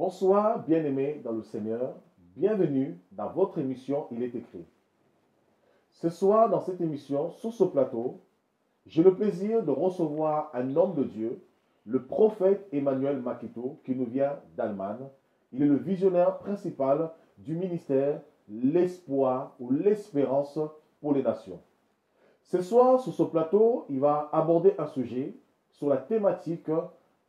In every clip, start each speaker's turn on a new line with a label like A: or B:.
A: Bonsoir, bien-aimés dans le Seigneur. Bienvenue dans votre émission Il est écrit. Ce soir, dans cette émission, sur ce plateau, j'ai le plaisir de recevoir un homme de Dieu, le prophète Emmanuel Makito, qui nous vient d'Allemagne. Il est le visionnaire principal du ministère L'espoir ou l'espérance pour les nations. Ce soir, sur ce plateau, il va aborder un sujet sur la thématique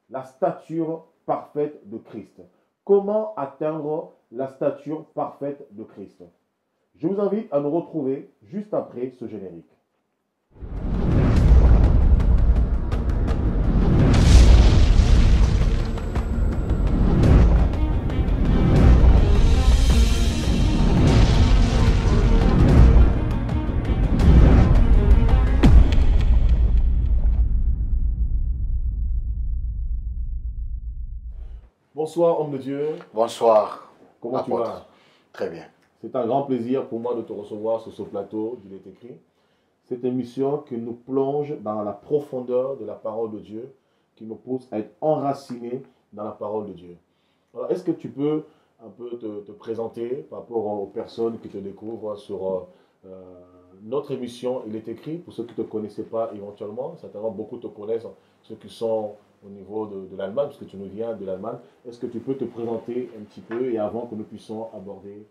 A: la stature parfaite de Christ. Comment atteindre la stature parfaite de Christ? Je vous invite à nous retrouver juste après ce générique. Bonsoir, homme de Dieu.
B: Bonsoir.
A: Comment tu vas?
B: Très bien.
A: C'est un grand plaisir pour moi de te recevoir sur ce plateau d'Il est écrit. Cette émission qui nous plonge dans la profondeur de la parole de Dieu, qui nous pousse à être enracinés dans la parole de Dieu. Alors, est-ce que tu peux un peu te présenter par rapport aux personnes qui te découvrent sur notre émission Il est écrit? Pour ceux qui ne te connaissaient pas éventuellement, certainement beaucoup te connaissent, ceux qui sont au niveau de l'Allemagne, parce que tu nous viens de l'Allemagne. Est-ce que tu peux te présenter un petit peu et avant que nous puissions aborder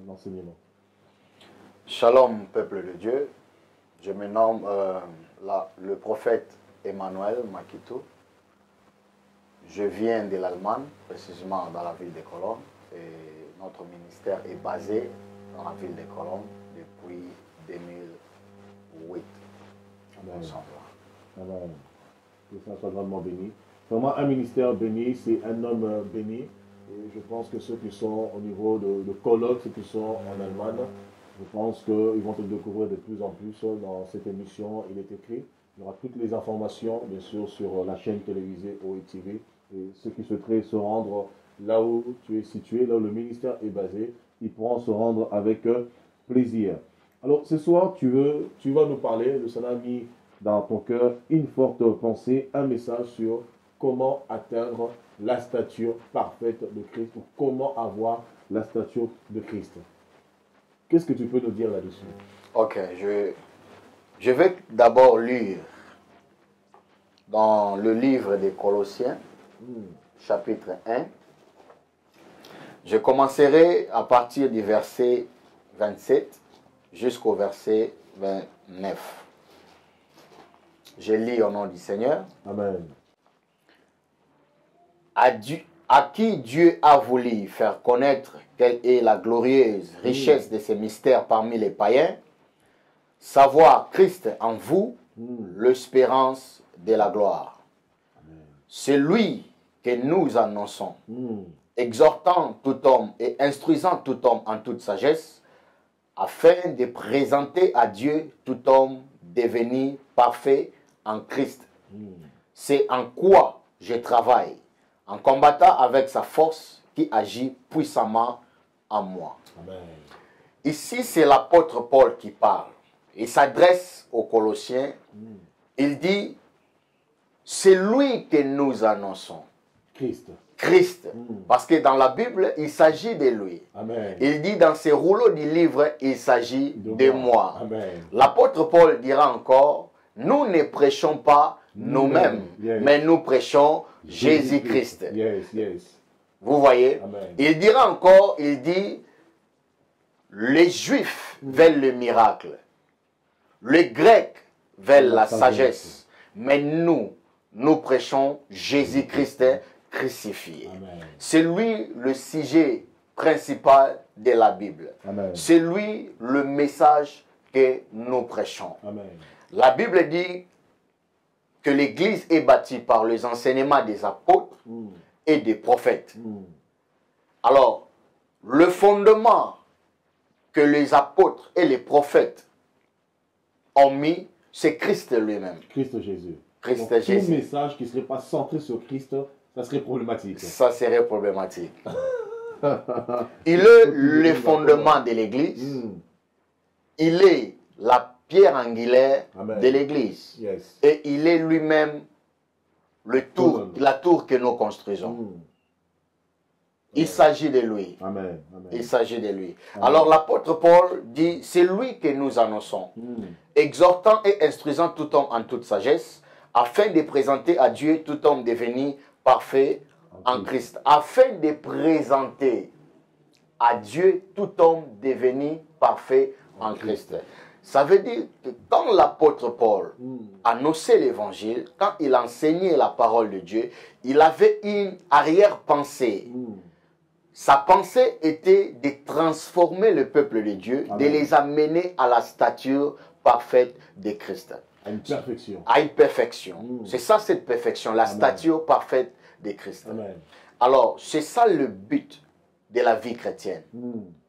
A: l'enseignement?
B: Shalom, peuple de Dieu. Je me nomme le prophète Emmanuel Makito. Je viens de l'Allemagne, précisément dans la ville de Cologne. Et notre ministère est basé dans la ville de Cologne depuis 2008.
A: Amen. Amen. Que ça soit grandement béni. Vraiment un ministère béni, c'est un homme béni. Et je pense que ceux qui sont au niveau de Cologne, ceux qui sont en Allemagne, je pense qu'ils vont te découvrir de plus en plus dans cette émission. Il est écrit. Il y aura toutes les informations, bien sûr, sur la chaîne télévisée OETV. Et ceux qui souhaiteraient se rendre là où tu es situé, là où le ministère est basé, ils pourront se rendre avec plaisir. Alors, ce soir, tu vas nous parler, le Seigneur a mis dans ton cœur une forte pensée, un message sur comment atteindre la stature parfaite de Christ ou comment avoir la stature de Christ. Qu'est-ce que tu peux nous dire là-dessus?
B: Ok, je vais d'abord lire dans le livre des Colossiens, chapitre 1. Je commencerai à partir du verset 27 jusqu'au verset 29. Je lis au nom du Seigneur.
A: Amen.
B: À qui Dieu a voulu faire connaître quelle est la glorieuse richesse de ses mystères parmi les païens, savoir Christ en vous, l'espérance de la gloire. C'est lui que nous annonçons, exhortant tout homme et instruisant tout homme en toute sagesse, afin de présenter à Dieu tout homme devenu parfait en Christ. C'est en quoi je travaille, en combattant avec sa force qui agit puissamment en moi.
A: Amen.
B: Ici, c'est l'apôtre Paul qui parle. Il s'adresse aux Colossiens. Il dit, c'est lui que nous annonçons.
A: Christ.
B: Christ. Parce que dans la Bible, il s'agit de lui.
A: Amen.
B: Il dit dans ses rouleaux du livre, il s'agit de moi. L'apôtre Paul dira encore, nous ne prêchons pas nous-mêmes, mais nous prêchons Jésus-Christ.
A: Yes.
B: Vous voyez?
A: Amen.
B: Il dira encore, il dit, les Juifs veulent le miracle, les Grecs veulent la sagesse, mais nous prêchons Jésus-Christ crucifié. C'est lui le sujet principal de la Bible. C'est lui le message que nous prêchons.
A: Amen.
B: La Bible dit que l'Église est bâtie par les enseignements des apôtres et des prophètes. Alors, le fondement que les apôtres et les prophètes ont mis, c'est Christ lui-même.
A: Christ Jésus.
B: Christ
A: Donc,
B: Jésus.
A: tout message qui ne serait pas centré sur Christ, ça serait problématique.
B: Ça serait problématique. Il est le fondement de l'Église. Il est la pierre angulaire de l'Église.
A: Yes.
B: Et il est lui-même la tour que nous construisons. Il s'agit de lui.
A: Amen. Amen.
B: Il s'agit de lui.
A: Amen.
B: Alors l'apôtre Paul dit, c'est lui que nous annonçons, exhortant et instruisant tout homme en toute sagesse, afin de présenter à Dieu tout homme devenu parfait en Christ. Afin de présenter à Dieu tout homme devenu parfait en Christ. Ça veut dire que quand l'apôtre Paul annonçait l'évangile, quand il enseignait la parole de Dieu, il avait une arrière-pensée. Sa pensée était de transformer le peuple de Dieu,
A: Amen.
B: de les amener à la stature parfaite de Christ.
A: À une perfection.
B: À une perfection. C'est ça cette perfection, la stature parfaite de Christ.
A: Amen.
B: Alors, c'est ça le but de la vie chrétienne.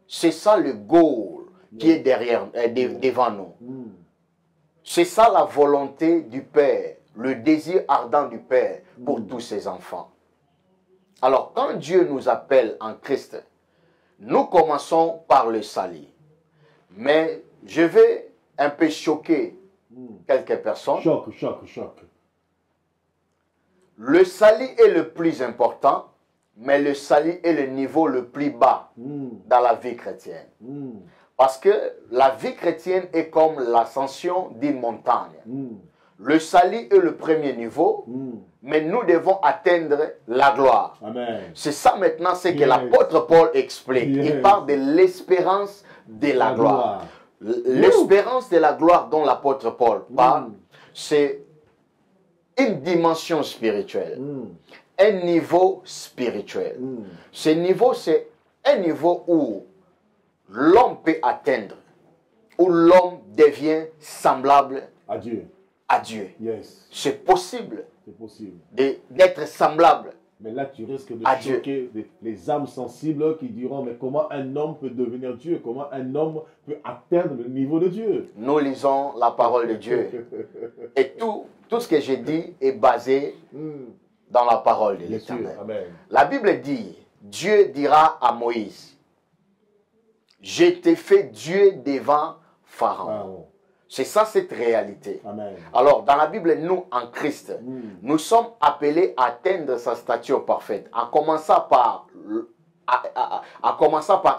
B: C'est ça le goal qui est derrière, devant nous. C'est ça la volonté du Père, le désir ardent du Père pour tous ses enfants. Alors, quand Dieu nous appelle en Christ, nous commençons par le salut. Mais je vais un peu choquer quelques personnes.
A: Choc.
B: Le salut est le plus important, mais le salut est le niveau le plus bas dans la vie chrétienne. Parce que la vie chrétienne est comme l'ascension d'une montagne. Le salut est le premier niveau, mais nous devons atteindre la gloire. C'est ça maintenant ce que l'apôtre Paul explique. Il parle de l'espérance de la gloire. L'espérance de la gloire dont l'apôtre Paul parle, c'est une dimension spirituelle, un niveau spirituel. Ce niveau, c'est un niveau où l'homme peut atteindre, où l'homme devient semblable
A: à Dieu.
B: À Dieu.
A: Yes.
B: C'est possible,
A: d'être
B: semblable.
A: Mais là, tu risques de choquer les âmes sensibles qui diront, mais comment un homme peut devenir Dieu? Comment un homme peut atteindre le niveau de Dieu?
B: Nous lisons la parole de Dieu. Et tout ce que j'ai dit est basé dans la parole de l'Éternel. La Bible dit, Dieu dira à Moïse, je t'ai fait Dieu devant Pharaon. C'est ça cette réalité.
A: Amen.
B: Alors dans la Bible, nous en Christ, nous sommes appelés à atteindre sa stature parfaite, à commencer par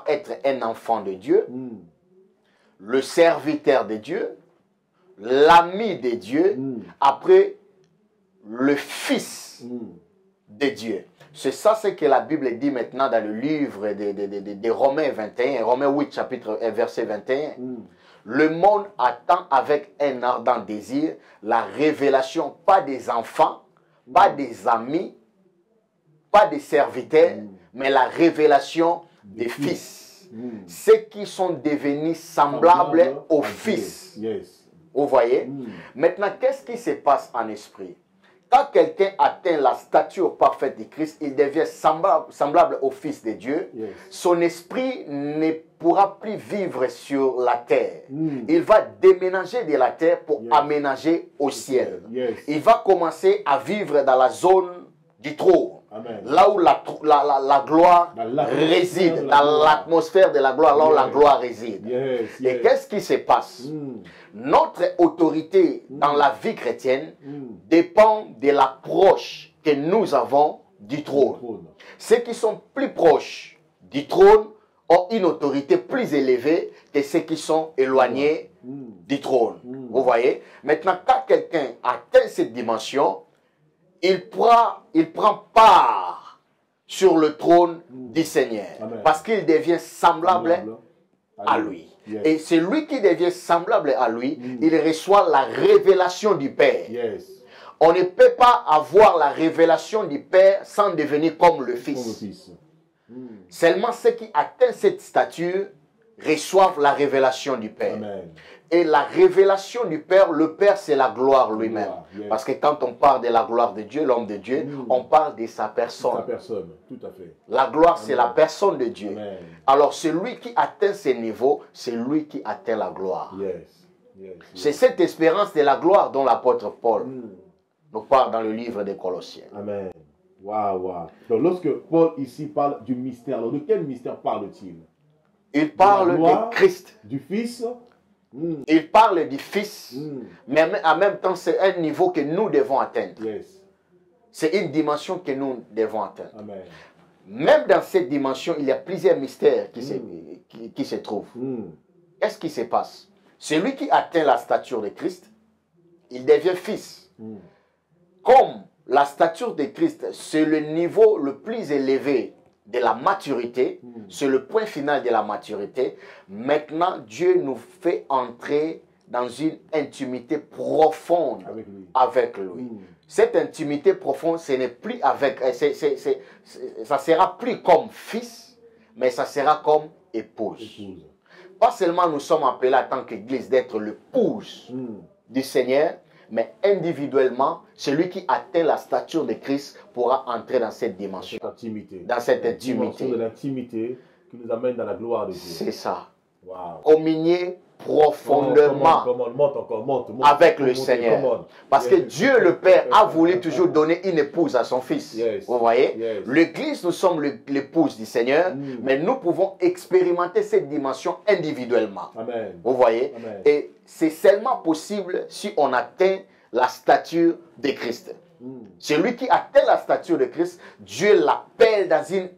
B: être un enfant de Dieu, le serviteur de Dieu, l'ami de Dieu, après le fils de Dieu. C'est ça ce que la Bible dit maintenant dans le livre de Romains 21, Romains 8, chapitre verset 21. Le monde attend avec un ardent désir la révélation, pas des enfants, pas des amis, pas des serviteurs, mais la révélation des fils. Ceux qui sont devenus semblables aux fils. Vous voyez? Maintenant, qu'est-ce qui se passe en esprit? Quand quelqu'un atteint la stature parfaite de Christ, il devient semblable au Fils de Dieu. Son esprit ne pourra plus vivre sur la terre. Il va déménager de la terre pour aménager au ciel. Il va commencer à vivre dans la zone du trône.
A: Amen.
B: Là où la gloire réside, dans l'atmosphère de la gloire, là où la gloire réside. Et qu'est-ce qui se passe? Notre autorité dans la vie chrétienne dépend de l'approche que nous avons du trône. Ceux qui sont plus proches du trône ont une autorité plus élevée que ceux qui sont éloignés du trône. Vous voyez? Maintenant, quand quelqu'un atteint cette dimension, il prend part sur le trône du Seigneur.
A: Amen.
B: Parce qu'il devient semblable à lui. Et celui qui devient semblable à lui, il reçoit la révélation du Père. On ne peut pas avoir la révélation du Père sans devenir comme le Fils. Seulement ceux qui atteignent cette stature reçoivent la révélation du Père.
A: Amen.
B: Et la révélation du Père, le Père c'est la gloire lui-même. Parce que quand on parle de la gloire de Dieu, l'homme de Dieu, on parle de sa personne.
A: Sa personne, tout à fait.
B: La gloire c'est la personne de Dieu.
A: Amen.
B: Alors celui qui atteint ces niveaux, c'est lui qui atteint la gloire. C'est cette espérance de la gloire dont l'apôtre Paul nous parle dans le livre des Colossiens.
A: Amen. Waouh. Donc lorsque Paul ici parle du mystère, alors de quel mystère parle-t-il?
B: Il parle de Christ.
A: Du Fils.
B: Il parle du Fils, mais en même temps, c'est un niveau que nous devons atteindre. C'est une dimension que nous devons atteindre.
A: Amen.
B: même dans cette dimension, il y a plusieurs mystères qui se trouvent. Qu'est-ce qui se passe? Celui qui atteint la stature de Christ, il devient fils. Comme la stature de Christ, c'est le niveau le plus élevé de la maturité, c'est le point final de la maturité. Maintenant, Dieu nous fait entrer dans une intimité profonde avec lui. Cette intimité profonde, ce n'est plus avec, ça sera plus comme fils, mais ça sera comme épouse. Pas seulement nous sommes appelés en tant qu'Église d'être l'épouse du Seigneur, mais individuellement, celui qui atteint la stature de Christ pourra entrer dans cette dimension. Dans cette intimité.
A: De l'intimité qui nous amène dans la gloire de Dieu.
B: C'est ça.
A: Wow.
B: Communier profondément avec le Seigneur. Parce que Dieu le Père a voulu toujours donner une épouse à son Fils. Vous voyez? L'Église, nous sommes l'épouse du Seigneur, mais nous pouvons expérimenter cette dimension individuellement.
A: Amen.
B: Vous voyez?
A: Amen.
B: Et c'est seulement possible si on atteint la stature de Christ. Celui qui atteint la stature de Christ, Dieu l'appelle dans une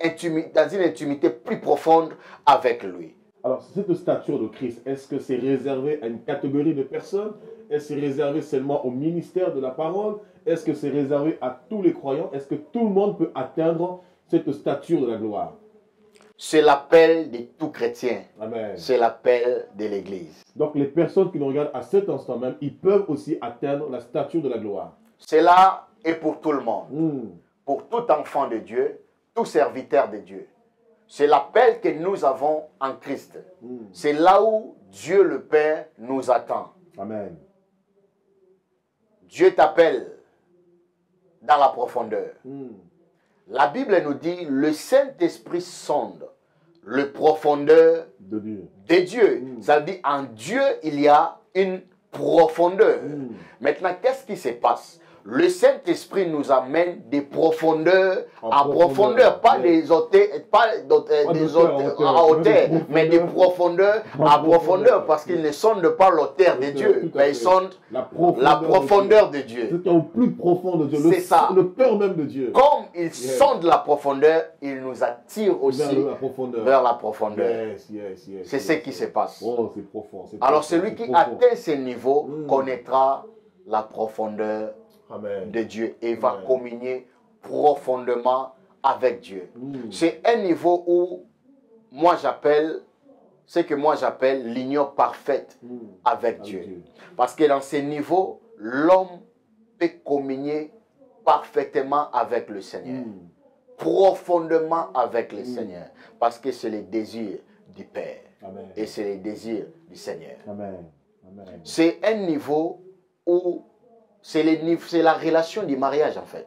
B: intimité plus profonde avec lui.
A: Alors, cette stature de Christ, est-ce que c'est réservé à une catégorie de personnes? Est-ce que c'est réservé seulement au ministère de la parole? Est-ce que c'est réservé à tous les croyants? Est-ce que tout le monde peut atteindre cette stature de la gloire?
B: C'est l'appel de tout chrétien.
A: Amen.
B: C'est l'appel de l'Église.
A: Donc, les personnes qui nous regardent à cet instant même, ils peuvent aussi atteindre la stature de la gloire.
B: Cela est pour tout le monde. Pour tout enfant de Dieu, tout serviteur de Dieu. C'est l'appel que nous avons en Christ. C'est là où Dieu le Père nous attend.
A: Amen.
B: Dieu t'appelle dans la profondeur. La Bible nous dit, le Saint-Esprit sonde le profondeur de Dieu. Ça veut dire, en Dieu, il y a une profondeur. Maintenant, qu'est-ce qui se passe? Le Saint-Esprit nous amène des profondeurs à profondeur, pas des hauteurs, à hauteur, mais des profondeurs à profondeur, parce qu'ils ne sondent pas l'auteur de Dieu, mais ils sondent la profondeur de Dieu.
A: C'est au plus profond de Dieu, le cœur même de Dieu.
B: Comme ils sondent la profondeur, ils nous attirent aussi vers la profondeur. C'est ce qui se passe.
A: Oh, c'est profond.
B: Alors celui qui atteint ce niveau connaîtra la profondeur de Dieu et va communier profondément avec Dieu. C'est un niveau où ce que moi j'appelle l'union parfaite avec Dieu. Parce que dans ce niveau, l'homme peut communier parfaitement avec le Seigneur. Profondément avec le Seigneur. Parce que c'est le désir du Père. Et c'est le désir du Seigneur. C'est un niveau où c'est la relation du mariage en fait.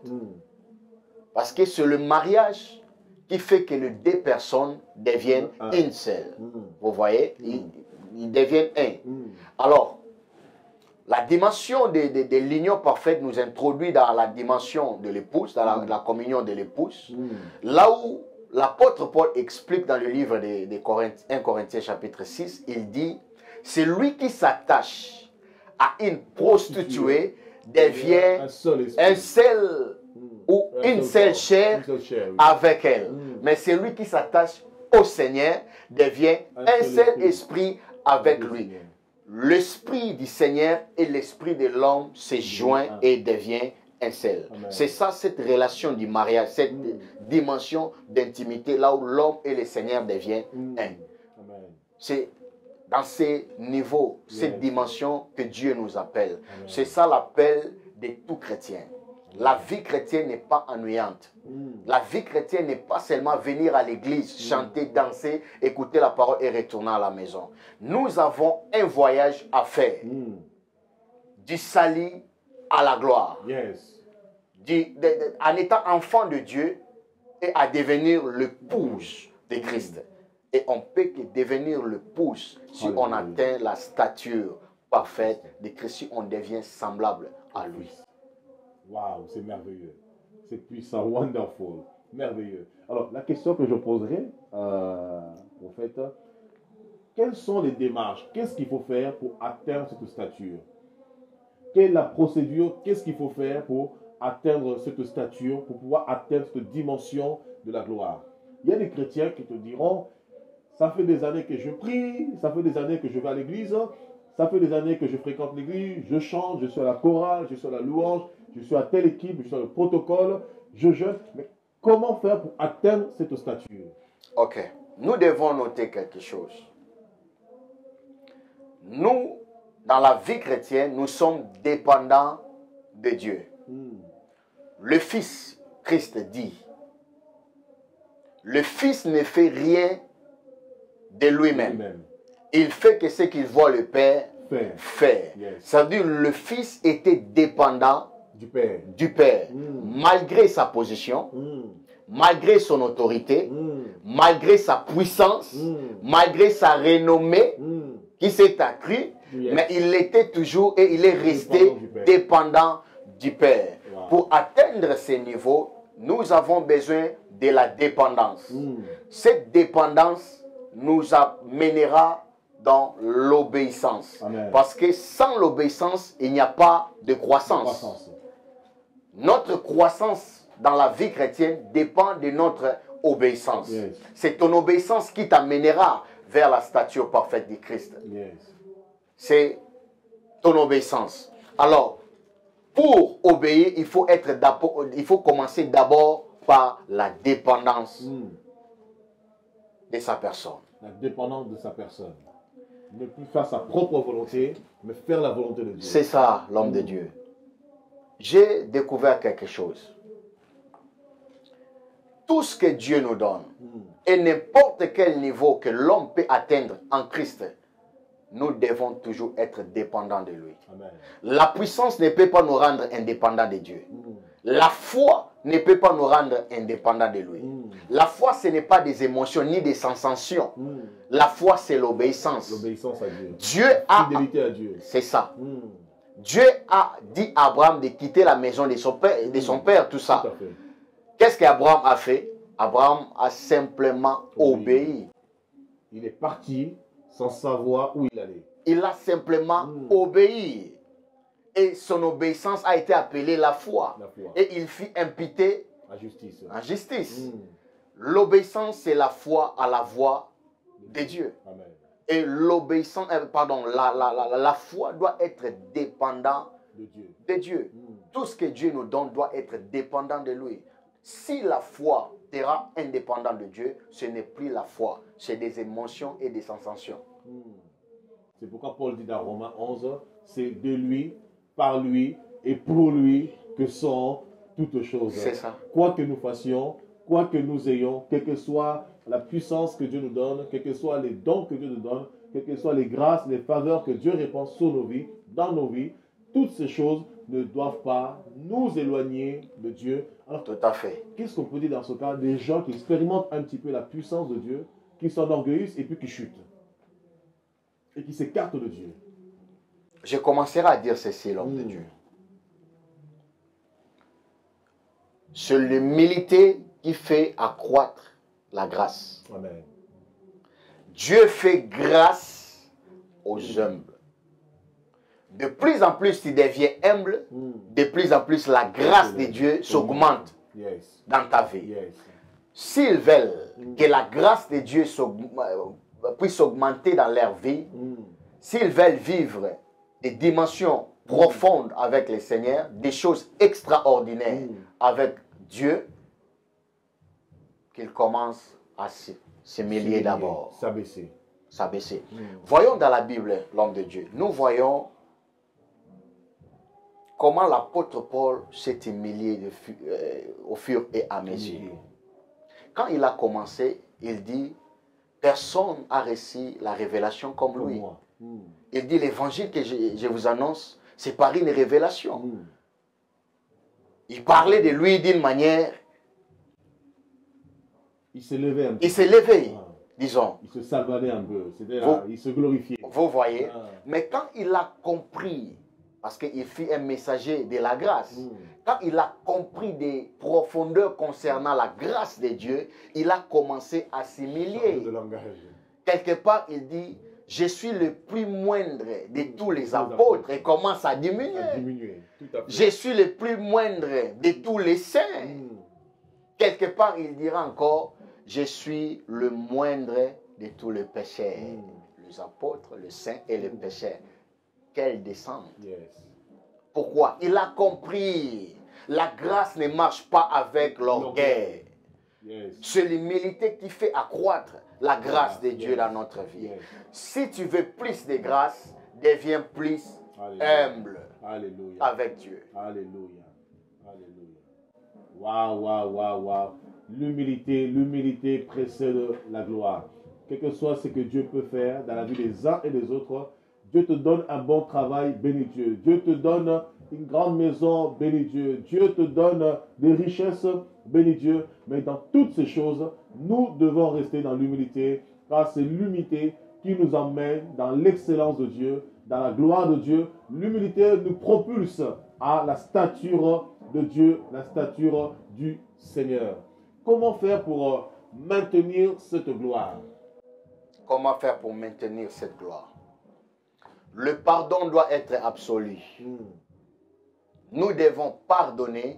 B: Parce que c'est le mariage qui fait que les deux personnes deviennent une seule. Vous voyez? Ils deviennent un. Alors, la dimension de l'union parfaite nous introduit dans la dimension de l'épouse, dans la communion de l'épouse. Là où l'apôtre Paul explique dans le livre de 1 Corinthiens chapitre 6, il dit, c'est lui qui s'attache à une prostituée devient un seul ou une seule chair avec elle. Mais celui qui s'attache au Seigneur devient un seul esprit avec lui. L'esprit du Seigneur et l'esprit de l'homme se joignent et devient un seul. C'est ça, cette relation du mariage, cette dimension d'intimité, là où l'homme et le Seigneur deviennent un. C'est dans ces niveaux, cette dimension que Dieu nous appelle. C'est ça l'appel de tout chrétien. La vie chrétienne n'est pas ennuyante. La vie chrétienne n'est pas seulement venir à l'église, chanter, danser, écouter la parole et retourner à la maison. Nous avons un voyage à faire. Du salut à la gloire. En étant enfant de Dieu et à devenir l'épouse de Christ. Et on peut que devenir l'épouse si on atteint la stature parfaite de Christ, si on devient semblable à lui.
A: Waouh, c'est merveilleux. C'est puissant, wonderful, merveilleux. Alors, la question que je poserai, prophète, quelles sont les démarches? Qu'est-ce qu'il faut faire pour atteindre cette stature? Quelle est la procédure? Qu'est-ce qu'il faut faire pour atteindre cette stature, pour pouvoir atteindre cette dimension de la gloire? Il y a des chrétiens qui te diront, ça fait des années que je prie, ça fait des années que je vais à l'église, ça fait des années que je fréquente l'église, je chante, je suis à la chorale, je suis à la louange, je suis à telle équipe, je suis à le protocole, je jeûne. Mais comment faire pour atteindre cette stature?
B: Ok. Nous devons noter quelque chose. Nous, dans la vie chrétienne, nous sommes dépendants de Dieu. Le Fils, Christ dit, le Fils ne fait rien de lui-même. Il fait que ce qu'il voit le Père faire.
A: Yes.
B: Ça veut dire que le Fils était dépendant du Père. Malgré sa position, malgré son autorité, malgré sa puissance, malgré sa renommée qui s'est accrue, mais il était toujours et il est resté dépendant du Père.
A: Wow.
B: Pour atteindre ces niveaux, nous avons besoin de la dépendance. Cette dépendance nous amènera dans l'obéissance. Parce que sans l'obéissance, il n'y a pas de croissance. Notre croissance dans la vie chrétienne dépend de notre obéissance.
A: Yes.
B: C'est ton obéissance qui t'amènera vers la stature parfaite de Christ.
A: Yes.
B: C'est ton obéissance. Alors, pour obéir, il faut commencer d'abord par la dépendance de sa personne.
A: La dépendance de sa personne. Ne plus faire sa propre volonté, mais faire la volonté de Dieu.
B: C'est ça, l'homme de Dieu. J'ai découvert quelque chose. Tout ce que Dieu nous donne, et n'importe quel niveau que l'homme peut atteindre en Christ, nous devons toujours être dépendants de lui.
A: Amen.
B: La puissance ne peut pas nous rendre indépendants de Dieu. La foi ne peut pas nous rendre indépendants de lui. La foi, ce n'est pas des émotions ni des sensations. La foi, c'est l'obéissance.
A: L'obéissance à Dieu.
B: Dieu a...
A: Fidélité à Dieu.
B: C'est ça. Dieu a dit à Abraham de quitter la maison de son père, tout ça.
A: Tout à fait.
B: Qu'est-ce qu'Abraham a fait? Abraham a simplement obéi.
A: Il est parti sans savoir où il allait.
B: Il a simplement obéi. Et son obéissance a été appelée la foi.
A: La foi.
B: Et il fut imputé
A: À justice.
B: en justice. L'obéissance, c'est la foi à la voix de Dieu.
A: Amen.
B: Et l'obéissance, la foi doit être dépendante
A: De Dieu.
B: de Dieu. Tout ce que Dieu nous donne doit être dépendant de lui. Si la foi te rend indépendant de Dieu, ce n'est plus la foi, c'est des émotions et des sensations.
A: C'est pourquoi Paul dit dans Romains 11, c'est de lui, par lui et pour lui que sont toutes choses.
B: C'est ça.
A: Quoi que nous fassions, quoi que nous ayons, quelle que soit la puissance que Dieu nous donne, quels que soient les dons que Dieu nous donne, quelles que soient les grâces, les faveurs que Dieu répand sur nos vies, dans nos vies, toutes ces choses ne doivent pas nous éloigner de Dieu. Alors,
B: Tout à fait.
A: qu'est-ce qu'on peut dire dans ce cas? Des gens qui expérimentent un petit peu la puissance de Dieu, qui s'enorgueillissent et puis qui chutent. Et qui s'écartent de Dieu.
B: Je commencerai à dire ceci, l'homme de Dieu. C'est l'humilité qui fait accroître la grâce.
A: Amen.
B: Dieu fait grâce aux humbles. De plus en plus tu deviens humble, de plus en plus la grâce de Dieu s'augmente
A: Yes.
B: dans ta vie.
A: Yes.
B: S'ils veulent que la grâce de Dieu puisse augmenter dans leur vie, s'ils veulent vivre des dimensions profondes avec le Seigneur, des choses extraordinaires avec Dieu, qu'ils commencent à s'humilier d'abord,
A: S'abaisser.
B: s'abaisser. Voyons dans la Bible, l'homme de Dieu, nous voyons comment l'apôtre Paul s'est humilié au fur et à mesure. Quand il a commencé, il dit, personne n'a reçu la révélation comme lui.
A: Moi.
B: Il dit, l'évangile que je vous annonce, c'est par une révélation. Il parlait de lui d'une manière,
A: Il s'est levé un peu.
B: il s'est levé, disons.
A: Il se salvadait un peu. C'est-à-dire, il se glorifiait.
B: Vous voyez. Mais quand il a compris, parce qu'il fut un messager de la grâce, quand il a compris des profondeurs concernant la grâce de Dieu, il a commencé à s'humilier.
A: De langage.
B: Quelque part, il dit, je suis le plus moindre de tous les apôtres, et commence à diminuer.
A: Tout à fait.
B: Je suis le plus moindre de tous les saints. Quelque part, il dira encore, je suis le moindre de tous les pécheurs. Les apôtres, les saints et les pécheurs. Quelle descente.
A: Yes.
B: Pourquoi? Il a compris. La grâce ne marche pas avec l'orgueil.
A: Yes.
B: C'est l'humilité qui fait accroître la grâce de Dieu dans notre vie.
A: Yes.
B: Si tu veux plus de grâce, deviens plus humble
A: Alléluia.
B: avec Dieu.
A: Alléluia. Alléluia. Waouh, waouh, waouh, waouh. L'humilité précède la gloire. Quel que soit ce que Dieu peut faire dans la vie des uns et des autres, Dieu te donne un bon travail, béni Dieu. Dieu te donne une grande maison, béni Dieu. Dieu te donne des richesses, béni Dieu. Mais dans toutes ces choses, nous devons rester dans l'humilité, car c'est l'humilité qui nous emmène dans l'excellence de Dieu, dans la gloire de Dieu. L'humilité nous propulse à la stature de Dieu, la stature du Seigneur. Comment faire pour maintenir cette gloire?
B: Comment faire pour maintenir cette gloire? Le pardon doit être absolu. Nous devons pardonner.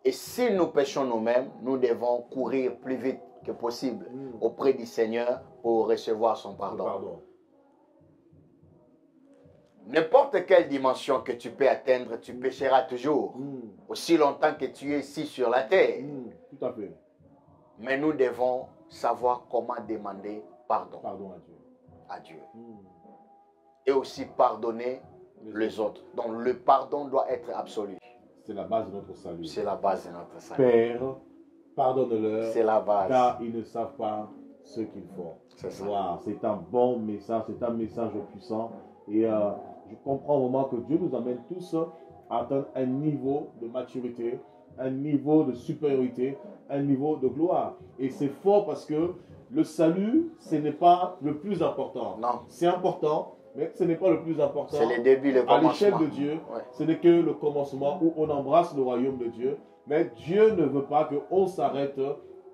B: Et si nous péchons nous-mêmes, nous devons courir plus vite que possible auprès du Seigneur pour recevoir son pardon. N'importe quelle dimension que tu peux atteindre, tu pécheras toujours. Aussi longtemps que tu es ici sur la terre.
A: Tout à fait.
B: Mais nous devons savoir comment demander pardon.
A: Pardon
B: à Dieu. Et aussi pardonner les autres. Donc le pardon doit être absolu.
A: C'est la base de notre salut.
B: C'est la base de notre salut.
A: Père, pardonne-leur,
B: c'est la base.
A: Car ils ne savent pas ce qu'ils font.
B: C'est ça.
A: Wow, c'est un bon message, c'est un message puissant. Et je comprends au moment que Dieu nous amène tous à atteindre un niveau de maturité, un niveau de supériorité, un niveau de gloire. Et c'est fort parce que le salut, ce n'est pas le plus important.
B: Non.
A: C'est important, mais ce n'est pas le plus important.
B: C'est le début, le commencement.
A: À l'échelle de Dieu, ce n'est que le commencement où on embrasse le royaume de Dieu. Mais Dieu ne veut pas qu'on s'arrête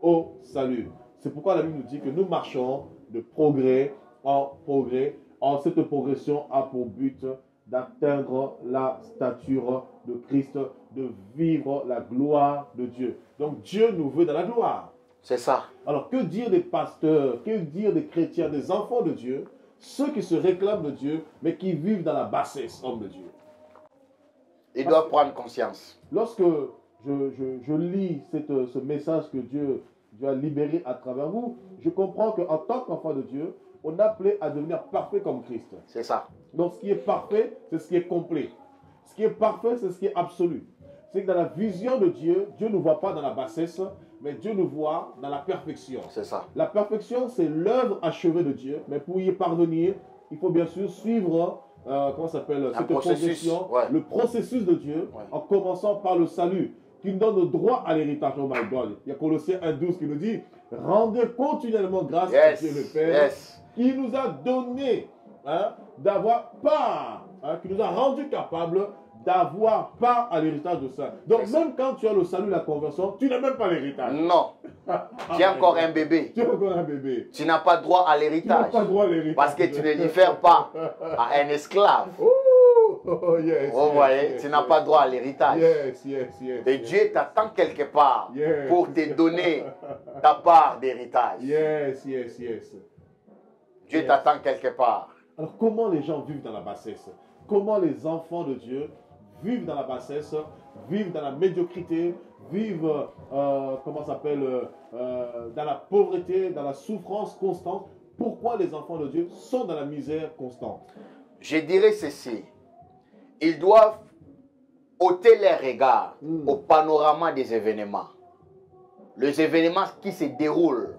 A: au salut. C'est pourquoi la Bible nous dit que nous marchons de progrès en progrès. En cette progression a pour but d'atteindre la stature de Christ, de vivre la gloire de Dieu. Donc Dieu nous veut dans la gloire.
B: C'est ça.
A: Alors que dire des pasteurs, que dire des chrétiens, des enfants de Dieu, ceux qui se réclament de Dieu, mais qui vivent dans la bassesse, homme de Dieu?
B: Ils doivent prendre conscience.
A: Lorsque je lis ce message que Dieu a libéré à travers vous, je comprends qu'en tant qu'enfant de Dieu, on est appelé à devenir parfait comme Christ.
B: C'est ça.
A: Donc ce qui est parfait, c'est ce qui est complet. Ce qui est parfait, c'est ce qui est absolu. C'est que dans la vision de Dieu, Dieu ne nous voit pas dans la bassesse, mais Dieu nous voit dans la perfection.
B: C'est ça.
A: La perfection, c'est l'œuvre achevée de Dieu, mais pour y parvenir, il faut bien sûr suivre comment s'appelle cette progression, le processus de Dieu, en commençant par le salut, qui nous donne le droit à l'héritage. Oh my God. Il y a Colossiens 1,12 qui nous dit, rendez continuellement grâce à Dieu le Père, qui nous a donné d'avoir part, qui nous a rendu capables d'avoir part à l'héritage de ça. Donc même quand tu as le salut, la conversion, tu n'as même pas l'héritage.
B: Non. Tu es encore un bébé.
A: Tu es encore un bébé.
B: Tu n'as pas droit à l'héritage.
A: Tu n'as pas droit à l'héritage.
B: Parce que tu ne diffères pas à un esclave.
A: Oh, yes,
B: vous voyez, tu n'as pas droit à l'héritage. Et Dieu t'attend quelque part pour te donner ta part d'héritage. Dieu t'attend quelque part.
A: Alors comment les gens vivent dans la bassesse? Comment les enfants de Dieu vivent dans la bassesse, vivent dans la médiocrité, vivent comment ça s'appelle, dans la pauvreté, dans la souffrance constante? Pourquoi les enfants de Dieu sont dans la misère constante?
B: Je dirais ceci. Ils doivent ôter leur regard au panorama des événements. Les événements qui se déroulent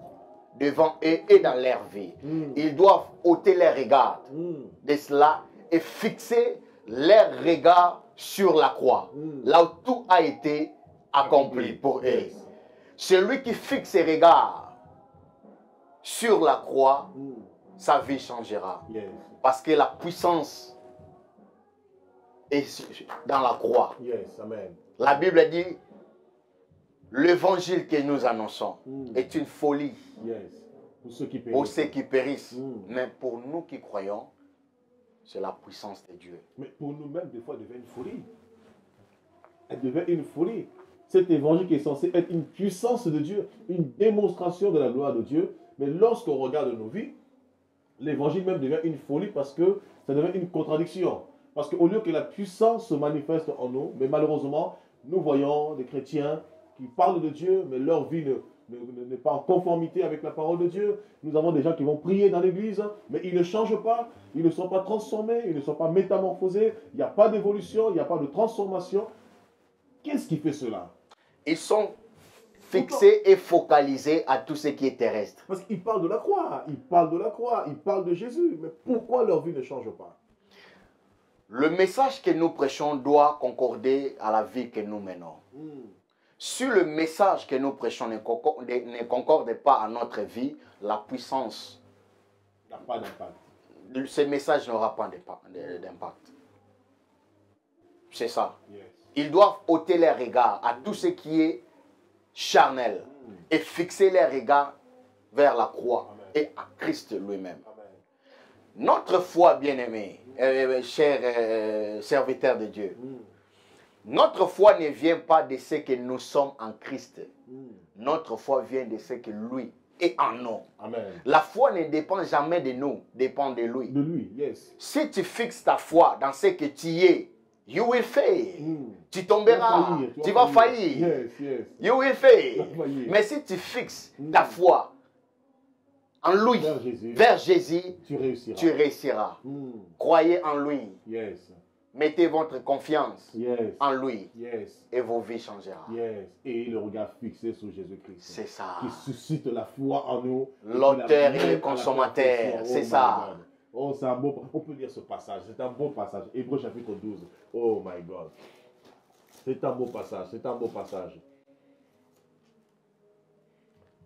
B: devant eux et dans leur vie. Ils doivent ôter leur regard de cela et fixer leur regard sur la croix. Là où tout a été accompli pour eux. Celui qui fixe ses regards sur la croix, sa vie changera. Parce que la puissance est dans la croix.
A: Amen.
B: La Bible dit, l'évangile que nous annonçons est une folie pour ceux qui périssent. Mais pour nous qui croyons, c'est la puissance de Dieu.
A: Mais pour nous-mêmes, des fois, elle devient une folie. Elle devient une folie. Cet évangile qui est censé être une puissance de Dieu, une démonstration de la gloire de Dieu. Mais lorsqu'on regarde nos vies, l'évangile même devient une folie parce que ça devient une contradiction. Parce qu'au lieu que la puissance se manifeste en nous, mais malheureusement, nous voyons des chrétiens qui parlent de Dieu, mais leur vie n'est pas en conformité avec la parole de Dieu. Nous avons des gens qui vont prier dans l'église, mais ils ne changent pas, ils ne sont pas transformés, ils ne sont pas métamorphosés, il n'y a pas d'évolution, il n'y a pas de transformation. Qu'est-ce qui fait cela?
B: Ils sont fixés et focalisés à tout ce qui est terrestre.
A: Parce qu'ils parlent de la croix, ils parlent de la croix, ils parlent de Jésus, mais pourquoi leur vie ne change pas?
B: Le message que nous prêchons doit concorder à la vie que nous menons. Si le message que nous prêchons ne concorde pas à notre vie, la puissance
A: n'a pas d'impact.
B: Ce message n'aura pas d'impact. C'est ça.
A: Yes.
B: Ils doivent ôter les regards à tout ce qui est charnel et fixer les regards vers la croix. Amen. Et à Christ lui-même. Notre foi, bien-aimé, cher serviteur de Dieu, notre foi ne vient pas de ce que nous sommes en Christ. Notre foi vient de ce que lui est en nous.
A: Amen.
B: La foi ne dépend jamais de nous, dépend de lui.
A: De lui, yes.
B: Si tu fixes ta foi dans ce que tu es, you will fail. Tu tomberas, tu vas faillir.
A: Yes, yes.
B: You will fail. Mais si tu fixes ta foi en lui, vers Jésus, tu réussiras. Croyez en lui.
A: Yes.
B: Mettez votre confiance en lui.
A: Yes.
B: Et vos vies changeront.
A: Yes. Et le regard fixé sur Jésus-Christ.
B: C'est ça.
A: Qui suscite la foi en nous.
B: L'auteur et le consommateur. C'est ça.
A: Oh, c'est un beau... On peut lire ce passage. C'est un beau passage. Hébreux chapitre 12. Oh my God. C'est un beau passage. C'est un beau passage.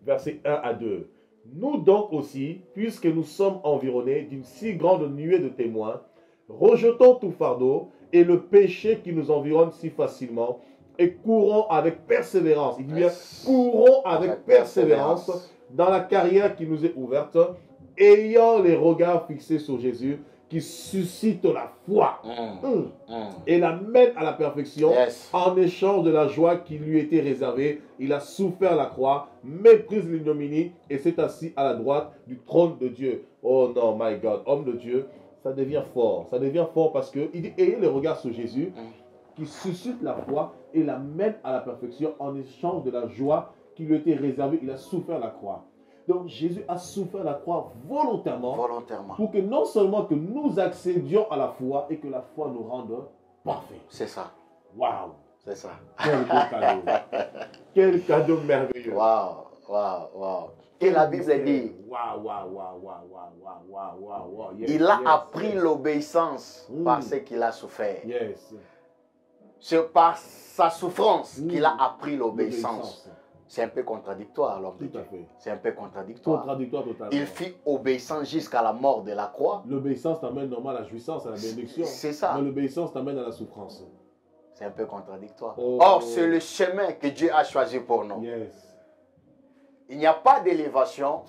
A: Versets 1 à 2. Nous donc aussi, puisque nous sommes environnés d'une si grande nuée de témoins, rejetons tout fardeau et le péché qui nous environne si facilement et courons avec persévérance. Il dit bien, courons avec persévérance dans la carrière qui nous est ouverte, ayant les regards fixés sur Jésus qui suscite la foi et la mène à la perfection en échange de la joie qui lui était réservée. Il a souffert la croix, méprise l'ignominie et s'est assis à la droite du trône de Dieu. Oh non, my God, homme de Dieu, ça devient fort. Ça devient fort parce que il dit, ayez les regards sur Jésus qui suscite la foi et la mène à la perfection en échange de la joie qui lui était réservée. Il a souffert la croix. Donc Jésus a souffert la croix volontairement, pour que non seulement que nous accédions à la foi et que la foi nous rende parfaits.
B: C'est ça.
A: Waouh.
B: C'est ça.
A: Quel beau cadeau. Quel cadeau merveilleux.
B: Waouh, waouh, waouh. Et la Bible dit, il a appris l'obéissance par ce qu'il a souffert. C'est par sa souffrance qu'il a appris l'obéissance. C'est un peu contradictoire, l'homme de Dieu. C'est un peu contradictoire.
A: Totalement.
B: Il fit obéissance jusqu'à la mort de la croix.
A: L'obéissance t'amène normalement à la jouissance, à la bénédiction.
B: C'est ça.
A: Mais l'obéissance t'amène à la souffrance.
B: C'est un peu contradictoire. Or, c'est le chemin que Dieu a choisi pour nous. Il n'y a pas d'élévation,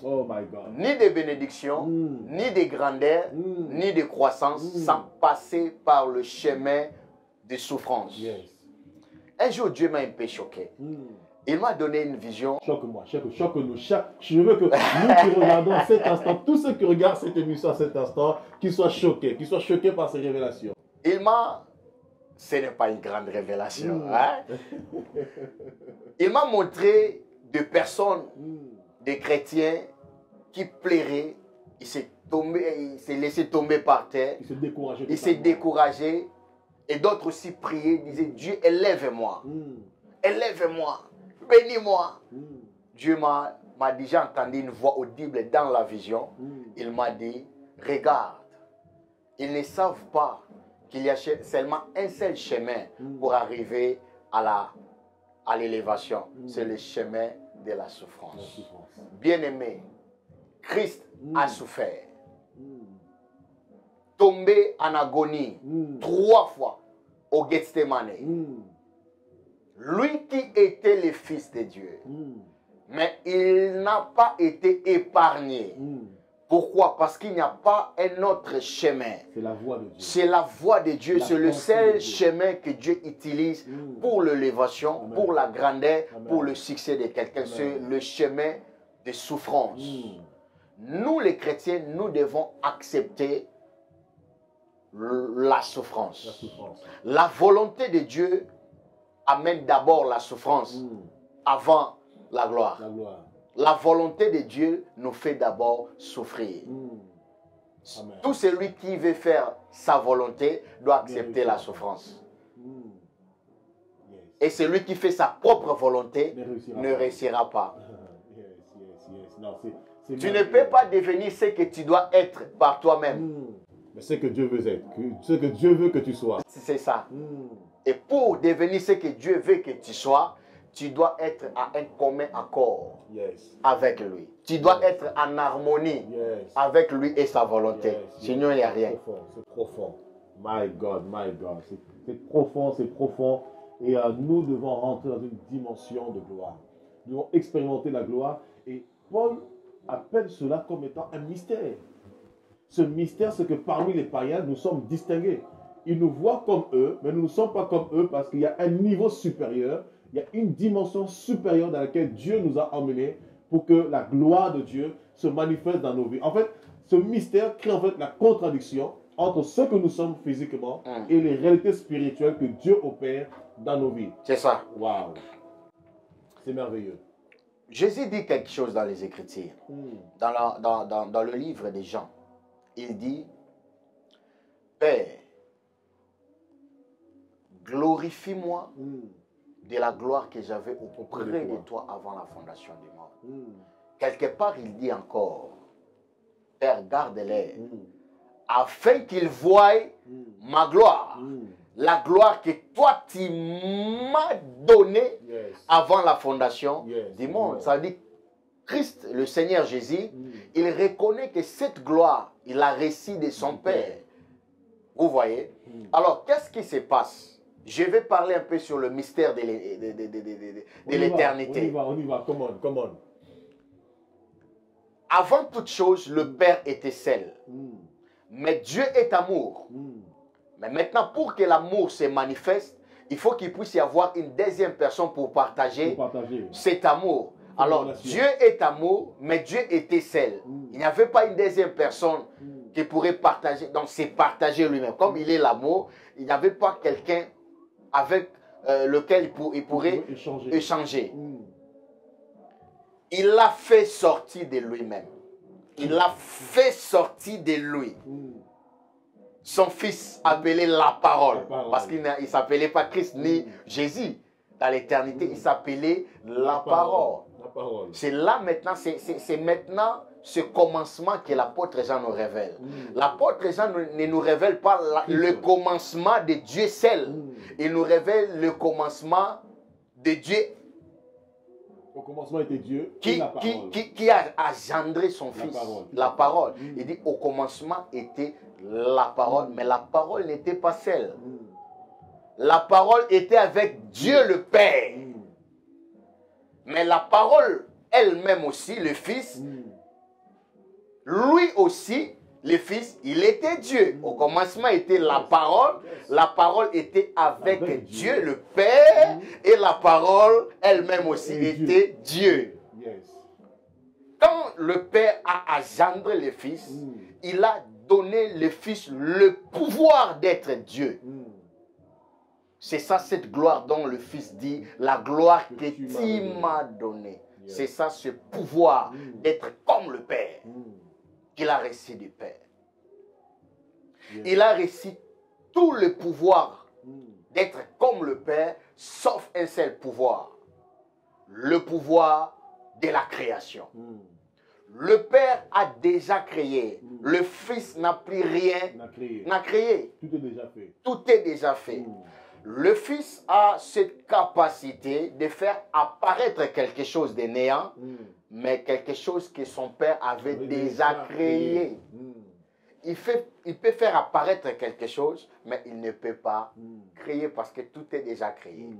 B: ni de bénédiction, ni de grandeur, ni de croissance, sans passer par le chemin de souffrance. Un jour, Dieu m'a un peu choqué. Il m'a donné une vision.
A: Choque-moi, choque-nous. Je veux que nous qui regardons cet instant, tous ceux qui regardent cette émission à cet instant, qu'ils soient choqués par ces révélations.
B: Ce n'est pas une grande révélation. Hein? Il m'a montré des personnes, des chrétiens qui pleuraient. Il s'est laissé tomber par terre. Il s'est découragé. Et d'autres aussi priaient, disaient, Dieu, élève-moi. Élève-moi. Bénis-moi. Dieu m'a dit, j'ai entendu une voix audible dans la vision. Il m'a dit, regarde, ils ne savent pas qu'il y a seulement un seul chemin pour arriver à l'élévation. C'est le chemin de la souffrance. Bien-aimé, Christ a souffert. Tombé en agonie 3 fois au Gethsemane. Lui qui était le Fils de Dieu. Mais il n'a pas été épargné Pourquoi? Parce qu'il n'y a pas un autre chemin.
A: C'est la voie de Dieu.
B: C'est la voie de Dieu.
A: La
B: C'est le
A: pensée de
B: seul
A: Dieu.
B: chemin que Dieu utilise pour l'élévation,
A: Amen.
B: pour la grandeur,
A: Amen.
B: pour le succès de quelqu'un.
A: Amen.
B: C'est le chemin de souffrance. Nous, les chrétiens, nous devons accepter la souffrance.
A: La souffrance.
B: La volonté de Dieu amène d'abord la souffrance avant la gloire.
A: La gloire.
B: La volonté de Dieu nous fait d'abord souffrir.
A: Amen.
B: Tout celui qui veut faire sa volonté doit accepter la
A: réussira.
B: souffrance.
A: Yes.
B: Et celui qui fait sa propre volonté
A: Ne réussira pas.
B: ne réussira pas.
A: Yes. Non, c'est
B: Tu ne peux pas devenir ce que tu dois être par toi-même.
A: Mais ce que Dieu veut être, ce que Dieu veut que tu sois.
B: C'est ça. Et pour devenir ce que Dieu veut que tu sois, tu dois être à un commun accord
A: Yes.
B: avec lui. Tu dois être en harmonie
A: Yes.
B: avec lui et sa volonté.
A: Yes.
B: Sinon, il n'y a rien.
A: C'est profond. My God. C'est profond. Et nous devons rentrer dans une dimension de gloire. Nous devons expérimenter la gloire. Et Paul appelle cela comme étant un mystère. Ce mystère, c'est que parmi les païens, nous sommes distingués. Ils nous voient comme eux, mais nous ne sommes pas comme eux parce qu'il y a un niveau supérieur, il y a une dimension supérieure dans laquelle Dieu nous a emmenés pour que la gloire de Dieu se manifeste dans nos vies. En fait, ce mystère crée en fait la contradiction entre ce que nous sommes physiquement et les réalités spirituelles que Dieu opère dans nos vies.
B: C'est ça.
A: Waouh! C'est merveilleux.
B: Jésus dit quelque chose dans les Écritures. Dans le livre des Jean, il dit, Père, glorifie-moi de la gloire que j'avais auprès de toi avant la fondation du monde. Quelque part, il dit encore, Père, garde-les, afin qu'ils voient ma gloire. La gloire que toi, tu m'as donnée avant la fondation du monde. Ça veut dire, Christ, le Seigneur Jésus, il reconnaît que cette gloire, il a reçue de son Père. Vous voyez? Alors, qu'est-ce qui se passe? Je vais parler un peu sur le mystère de l'éternité.
A: On y va. Come on.
B: Avant toute chose, le Père était seul. Mais Dieu est amour. Mais maintenant, pour que l'amour se manifeste, il faut qu'il puisse y avoir une deuxième personne pour partager cet amour. Alors, Dieu est amour, mais Dieu était seul. Il n'y avait pas une deuxième personne qui pourrait partager. Donc, c'est partager lui-même. Comme il est l'amour, il n'y avait pas quelqu'un avec lequel il pourrait échanger. Il l'a fait sortir de lui-même. Il l'a fait sortir de lui. Son fils appelé la parole. Parce qu'il ne s'appelait pas Christ ni Jésus. Dans l'éternité, il s'appelait la parole. C'est là maintenant, c'est maintenant ce commencement que l'apôtre Jean nous révèle. L'apôtre Jean ne nous révèle pas le commencement de Dieu seul. Il nous révèle le commencement de Dieu.
A: Au commencement était Dieu
B: qui a engendré son fils. La parole. Il dit au commencement était la parole, mais la parole n'était pas seule. La parole était avec Dieu le Père. Mais la parole elle-même aussi, le Fils, lui aussi, le Fils, il était Dieu. Au commencement était la parole était avec Dieu le Père, et la parole elle-même aussi était Dieu. Quand le Père a engendré le Fils, il a donné le Fils le pouvoir d'être Dieu. C'est ça, cette gloire dont le Fils dit, la gloire que tu m'as donnée. C'est ça, ce pouvoir d'être comme le Père qu'il a reçu du Père. Il a reçu tout le pouvoir d'être comme le Père, sauf un seul pouvoir. Le pouvoir de la création. Le Père a déjà créé. Le Fils n'a plus rien n'a créé.
A: Tout est déjà fait.
B: Tout est déjà fait. Le Fils a cette capacité de faire apparaître quelque chose de néant, mais quelque chose que son Père avait déjà créé. Il peut faire apparaître quelque chose, mais il ne peut pas créer parce que tout est déjà créé.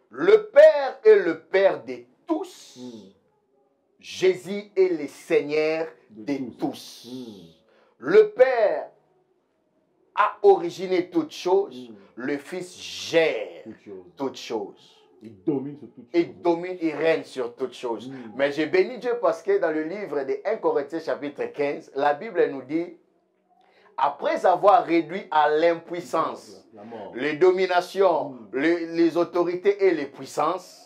B: Le Père est le Père de tous. Jésus est le Seigneur
A: De
B: de tous.
A: Mm.
B: Le Père a originé toutes choses. Le Fils gère
A: Toute chose.
B: toutes choses.
A: Il domine sur toute chose.
B: Il domine, il règne sur toutes choses.
A: Mm.
B: Mais j'ai béni Dieu parce que dans le livre de 1 Corinthiens chapitre 15, la Bible nous dit, après avoir réduit à l'impuissance
A: La mort.
B: les dominations, les autorités et les puissances,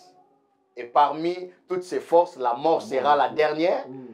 B: et parmi toutes ces forces, la mort sera la dernière,
A: Mm.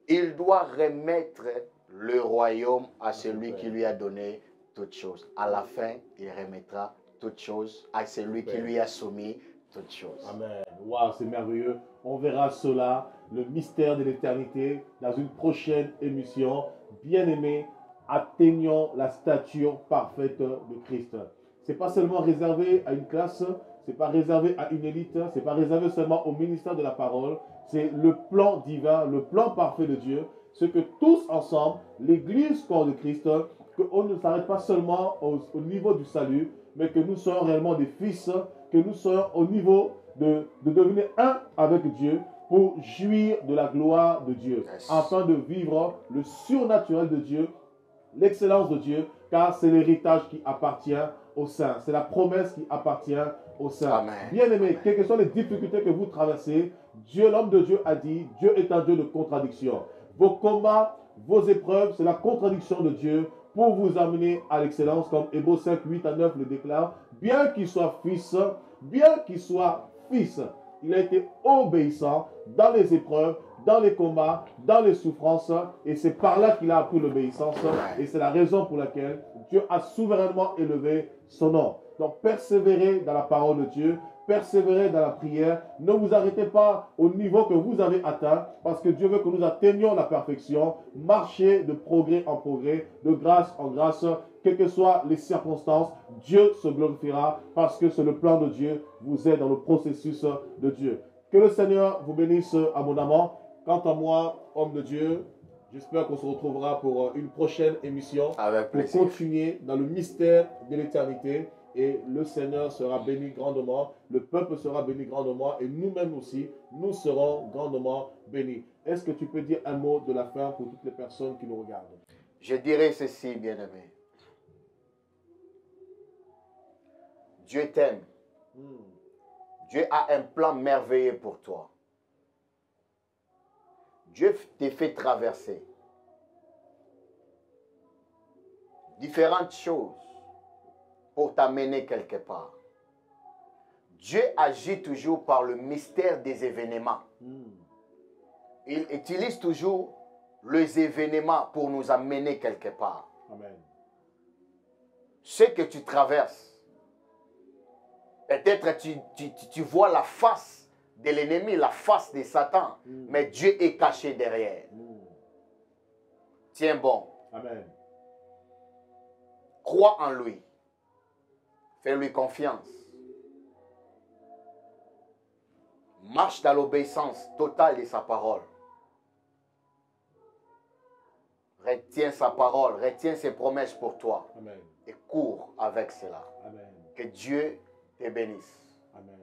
B: il doit remettre le royaume à celui qui lui a donné toutes choses. À la fin, il remettra toutes choses à celui qui lui a soumis toutes choses.
A: Amen. Waouh, c'est merveilleux. On verra cela, le mystère de l'éternité, dans une prochaine émission. Bien-aimés, atteignons la stature parfaite de Christ. C'est pas seulement réservé à une classe, c'est pas réservé à une élite, c'est pas réservé seulement au ministère de la parole. C'est le plan divin, le plan parfait de Dieu. Ce que tous ensemble, l'Église corps de Christ, qu'on ne s'arrête pas seulement au niveau du salut, mais que nous soyons réellement des fils, que nous soyons au niveau de devenir un avec Dieu pour jouir de la gloire de Dieu,
B: Yes.
A: afin de vivre le surnaturel de Dieu, l'excellence de Dieu, car c'est l'héritage qui appartient aux saints. C'est la promesse qui appartient aux saints.
B: Amen.
A: Bien-aimés,
B: Amen.
A: quelles que soient les difficultés que vous traversez, Dieu, l'homme de Dieu a dit, Dieu est un Dieu de contradiction. Vos combats, vos épreuves, c'est la contradiction de Dieu pour vous amener à l'excellence, comme Hébreux 5, 8 à 9 le déclare. Bien qu'il soit fils, il a été obéissant dans les épreuves, dans les combats, dans les souffrances, et c'est par là qu'il a appris l'obéissance, et c'est la raison pour laquelle Dieu a souverainement élevé son nom. Donc persévérez dans la parole de Dieu, persévérez dans la prière, ne vous arrêtez pas au niveau que vous avez atteint, parce que Dieu veut que nous atteignions la perfection, marchez de progrès en progrès, de grâce en grâce, quelles que soient les circonstances, Dieu se glorifiera, parce que c'est le plan de Dieu, vous êtes dans le processus de Dieu. Que le Seigneur vous bénisse abondamment. Quant à moi, homme de Dieu, j'espère qu'on se retrouvera pour une prochaine émission,
B: Avec
A: pour
B: plaisir.
A: continuer dans le mystère de l'éternité. Et le Seigneur sera béni grandement, le peuple sera béni grandement, et nous-mêmes aussi, nous serons grandement bénis. Est-ce que tu peux dire un mot de la fin pour toutes les personnes qui nous regardent?
B: Je dirais ceci, bien-aimé. Dieu t'aime. Dieu a un plan merveilleux pour toi. Dieu t'a fait traverser différentes choses pour t'amener quelque part. Dieu agit toujours par le mystère des événements. Il utilise toujours les événements pour nous amener quelque part.
A: Amen.
B: Ce que tu traverses, peut-être tu vois la face de l'ennemi, la face de Satan, mais Dieu est caché derrière. Tiens bon.
A: Amen.
B: Crois en lui. Fais-lui confiance. Marche dans l'obéissance totale de sa parole. Retiens sa parole, retiens ses promesses pour toi.
A: Amen.
B: Et cours avec cela.
A: Amen.
B: Que Dieu te bénisse.
A: Amen.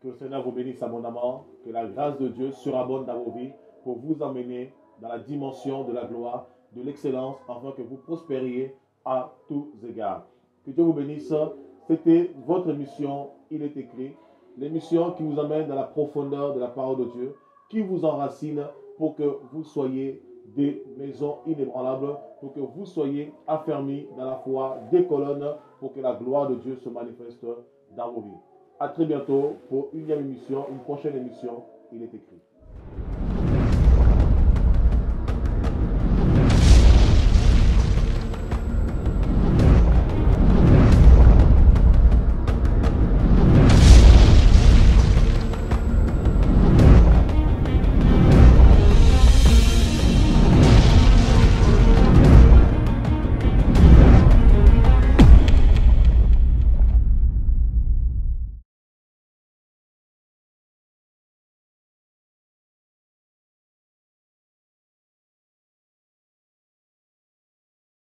A: Que le Seigneur vous bénisse abondamment, que la grâce de Dieu surabonde dans vos vies pour vous emmener dans la dimension de la gloire, de l'excellence, afin que vous prospériez à tous égards. Que Dieu vous bénisse. C'était votre émission, Il est écrit, l'émission qui vous amène dans la profondeur de la parole de Dieu, qui vous enracine pour que vous soyez des maisons inébranlables, pour que vous soyez affermis dans la foi, des colonnes, pour que la gloire de Dieu se manifeste dans vos vies. À très bientôt pour une prochaine émission, Il est écrit.